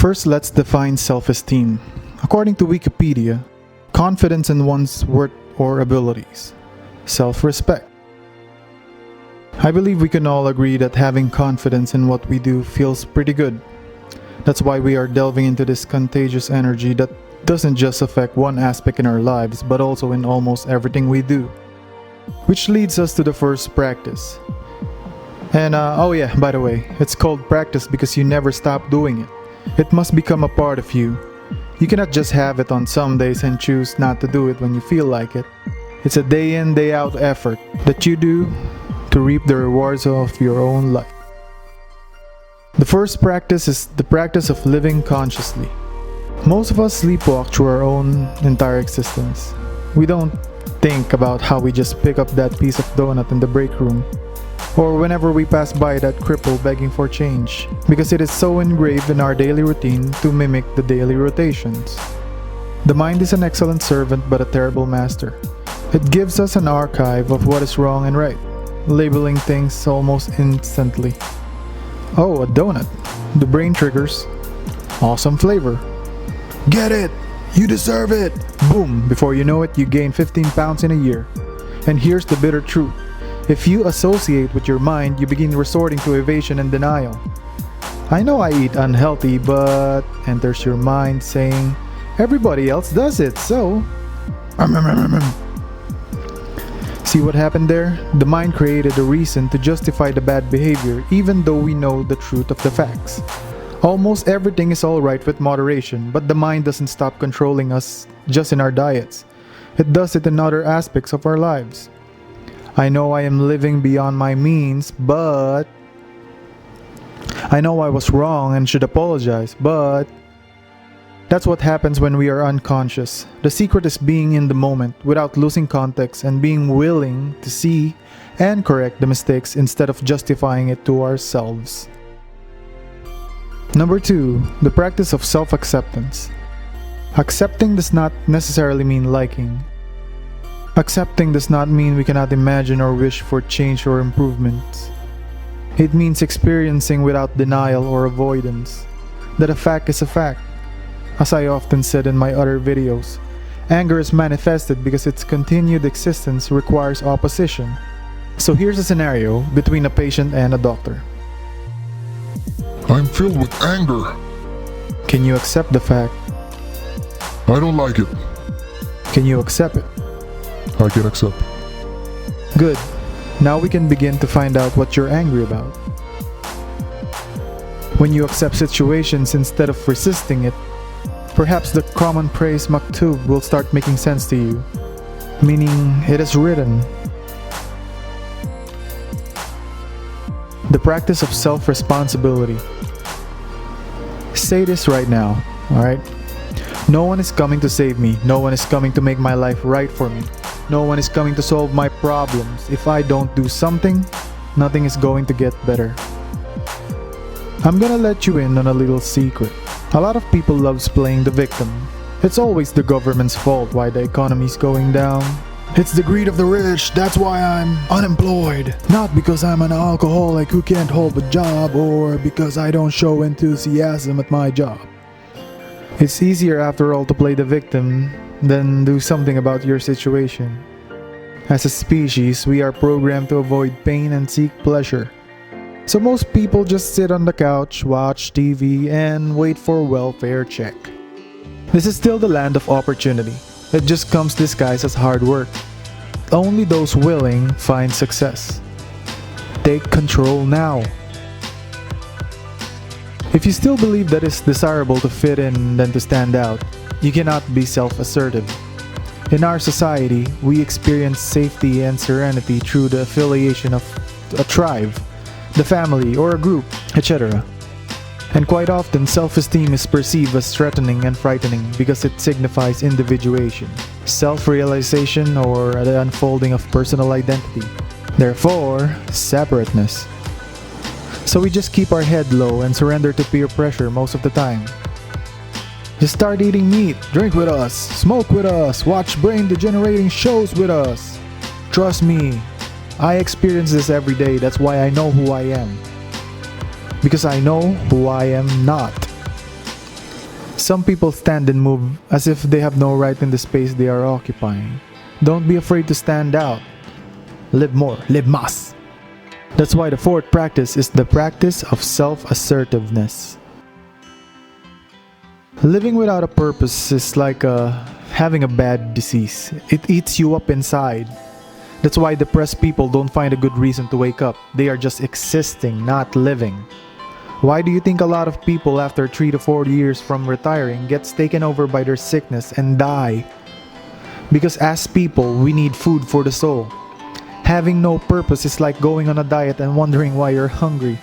First, let's define self-esteem. According to Wikipedia, confidence in one's worth or abilities. Self-respect. I believe we can all agree that having confidence in what we do feels pretty good. That's why we are delving into this contagious energy that doesn't just affect one aspect in our lives, but also in almost everything we do. Which leads us to the first practice. And oh yeah, by the way, it's called practice because you never stop doing it. It must become a part of you. You cannot just have it on some days and choose not to do it when you feel like it. It's a day in, day out effort that you do to reap the rewards of your own life. The first practice is the practice of living consciously. Most of us sleepwalk through our own entire existence. We don't think about how we just pick up that piece of donut in the break room, or whenever we pass by that cripple begging for change, because it is so engraved in our daily routine to mimic the daily rotations. The mind is an excellent servant but a terrible master. It gives us an archive of what is wrong and right, labeling things almost instantly. Oh, a donut. The brain triggers. Awesome flavor. Get it! You deserve it! Boom! Before you know it, you gain 15 pounds in a year. And here's the bitter truth. If you associate with your mind, you begin resorting to evasion and denial. I know I eat unhealthy, but enters your mind saying, everybody else does it, so... See what happened there? The mind created a reason to justify the bad behavior even though we know the truth of the facts. Almost everything is alright with moderation, but the mind doesn't stop controlling us just in our diets. It does it in other aspects of our lives. I know I am living beyond my means, but... I know I was wrong and should apologize, but... That's what happens when we are unconscious. The secret is being in the moment without losing context and being willing to see and correct the mistakes instead of justifying it to ourselves. Number 2, the practice of self-acceptance. Accepting does not necessarily mean liking. Accepting does not mean we cannot imagine or wish for change or improvements. It means experiencing without denial or avoidance. That a fact is a fact. As I often said in my other videos, anger is manifested because its continued existence requires opposition. So here's a scenario between a patient and a doctor. I'm filled with anger. Can you accept the fact? I don't like it. Can you accept it? I can accept. Good. Now we can begin to find out what you're angry about. When you accept situations instead of resisting it, perhaps the common phrase maktub will start making sense to you, meaning it is written. The practice of self-responsibility. Say this right now, alright? No one is coming to save me. No one is coming to make my life right for me. No one is coming to solve my problems. If I don't do something, nothing is going to get better. I'm gonna let you in on a little secret. A lot of people loves playing the victim. It's always the government's fault why the economy's going down. It's the greed of the rich, that's why I'm unemployed. Not because I'm an alcoholic who can't hold a job or because I don't show enthusiasm at my job. It's easier after all to play the victim than do something about your situation. As a species, we are programmed to avoid pain and seek pleasure. So most people just sit on the couch, watch TV, and wait for a welfare check. This is still the land of opportunity. It just comes disguised as hard work. Only those willing find success. Take control now. If you still believe that it's desirable to fit in than to stand out, you cannot be self-assertive. In our society, we experience safety and serenity through the affiliation of a tribe, the family, or a group, etc. And quite often, self-esteem is perceived as threatening and frightening because it signifies individuation, self-realization, or the unfolding of personal identity. Therefore, separateness. So we just keep our head low and surrender to peer pressure most of the time. Just start eating meat, drink with us, smoke with us, watch brain-degenerating shows with us. Trust me, I experience this every day, that's why I know who I am. Because I know who I am not. Some people stand and move as if they have no right in the space they are occupying. Don't be afraid to stand out. Live more, live más. That's why the fourth practice is the practice of self-assertiveness. Living without a purpose is like having a bad disease. It eats you up inside. That's why depressed people don't find a good reason to wake up. They are just existing, not living. Why do you think a lot of people after 3 to 4 years from retiring gets taken over by their sickness and die? Because as people, we need food for the soul. Having no purpose is like going on a diet and wondering why you're hungry.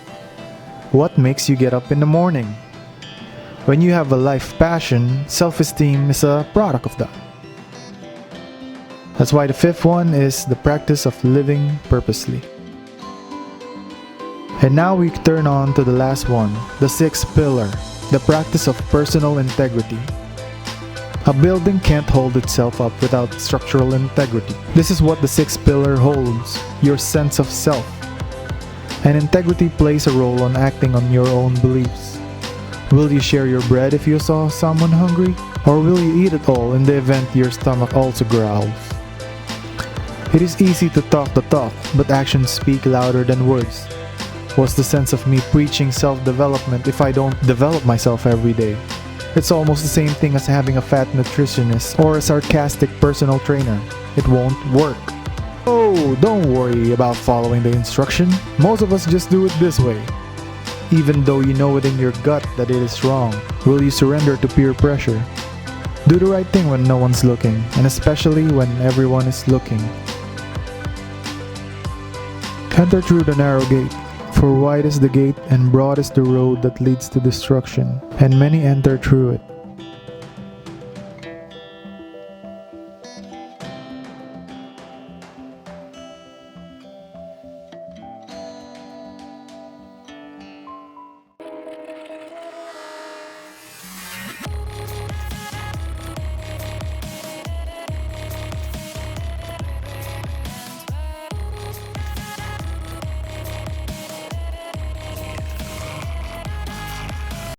What makes you get up in the morning? When you have a life passion, self-esteem is a product of that. That's why the fifth one is the practice of living purposely. And now we turn on to the last one, the sixth pillar, the practice of personal integrity. A building can't hold itself up without structural integrity. This is what the sixth pillar holds, your sense of self. And integrity plays a role on acting on your own beliefs. Will you share your bread if you saw someone hungry? Or will you eat it all in the event your stomach also growls? It is easy to talk the talk, but actions speak louder than words. What's the sense of me preaching self-development if I don't develop myself every day? It's almost the same thing as having a fat nutritionist or a sarcastic personal trainer. It won't work. Oh, don't worry about following the instruction. Most of us just do it this way. Even though you know within your gut that it is wrong, will you surrender to peer pressure? Do the right thing when no one's looking, and especially when everyone is looking. Enter through the narrow gate, for wide is the gate and broad is the road that leads to destruction, and many enter through it.